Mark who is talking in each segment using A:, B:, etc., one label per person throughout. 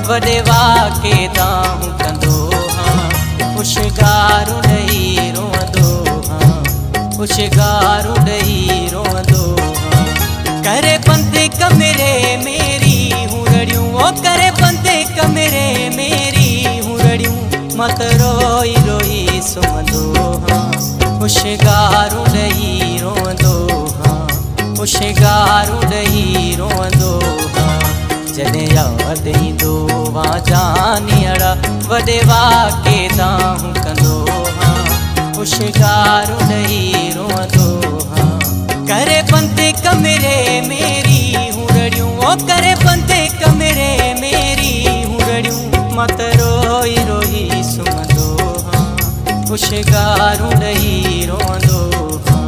A: वॾे वाके दाहूं कंदो हाँ पुछगारूं ॾेई रोअंदो हाँ पुछगारूं ॾेई रोअंदो हाँ करे पंधि कमरे मेरी हुरड़ियूं ओ करे पंधि कमरे मेरी हुरड़ियूं मत रोई रोई सुम्हंदो हाँ पुछगारूं ॾेई रोअंदो हाँ पुछगारूं ॾेई रोअंदो हाँ जॾहिं यादि ईंदो वा जानियड़ा वॾे वाके दाहूं कंदो हाँ पुछगारूं ॾेई रोअंदो हाँ करे पंधि कमरे मेरी हुरड़ियूं ओ करे पंधि कमरे मेरी हुरड़ियूं मत रोई रोई सुम्हंदो हाँ पुछगारूं ॾेई रोअंदो हाँ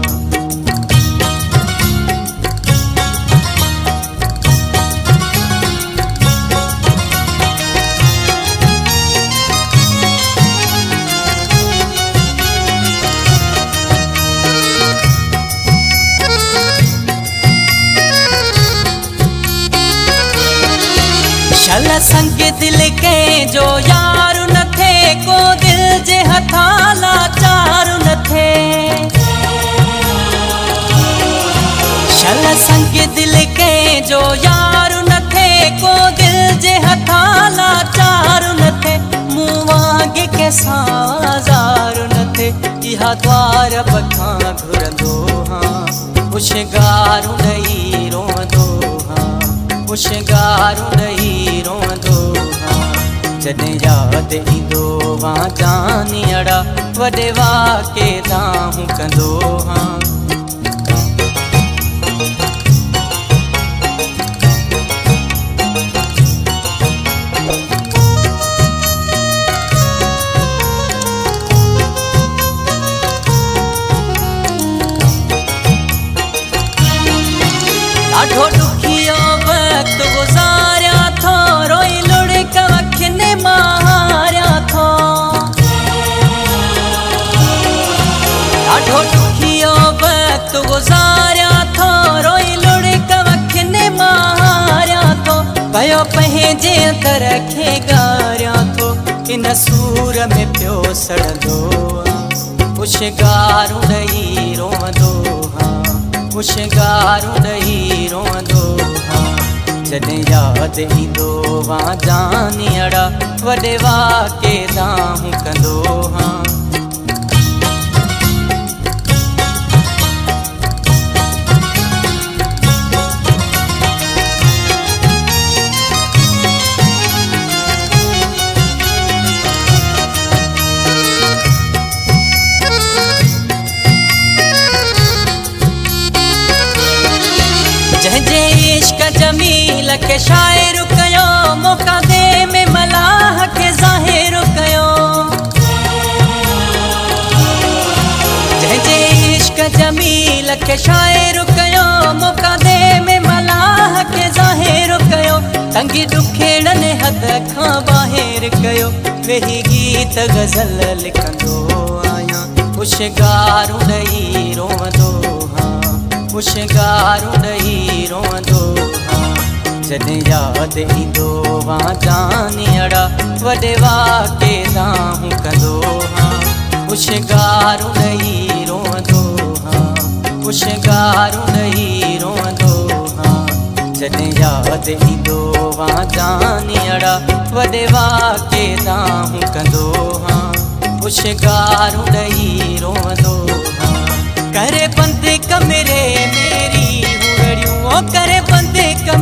A: छल संग दिल के जो यार न थे को दिल जे हथा लाचार न थे छल संग दिल के जो यार न थे को दिल जे हथा लाचार न थे मुँह वांगे के साज़ार न थे इहा द्वार बखां घुरंदो हाँ पुछगारूं ॾेई रोअंदो हाँ पुछगारूं ॾेई रोअंदो हाँ जॾहिं यादि ईंदो वा जानियड़ा वॾे वाके दाहूं कंदो हाँ ॾाढो ॾुखियो वक़्तु गुज़ारिया थो रोई लुढ़क अखियुनि मां हारिया थो ॾाढो ॾुखियो वक़्तु गुज़ारिया थो रोई लुढ़क अखियुनि मां हारिया थो पियो पंहिंजे अंदर खे ॻारिया थो इन सूर में पियो सड़ंदो पुछगारूं ॾेई रोअंदो हाँ पुछगारूं ॾेई रोअंदो हाँ जॾहिं यादि ईंदो वा जानियड़ा वॾे वाके दाहूं कंदो हाँ जंहिंजे इश्क जमील के शाइर कयो मौक़ा दे में मलाह के ज़ाहिर कयो जंहिंजे इश्क जमील के शाइर कयो मौक़ा दे में मलाह के ज़ाहिर कयो तंगी ॾुखेड़नि हद खां ॿाहिरि कयो वेही गीत गज़ल लिखंदो आहियां पुछगारूं ॾेई रोअंदो हाँ पुछगारूं ॾेई रोअंदो हाँ जॾहिं यादि ईंदो वा जानियड़ा वॾे वाके दाहूं कंदो हाँ पुछगारूं ॾेई रोअंदो हाँ पुछगारूं ॾेई रोअंदो हाँ जॾहिं यादि ईंदो वा जानियड़ा वॾे वाके दाहूं कंदो हाँ पुछगारूं ॾेई रोअंदो हाँ करे पंधि कमरे मेरी हुरड़ियूं ओ करे पंधि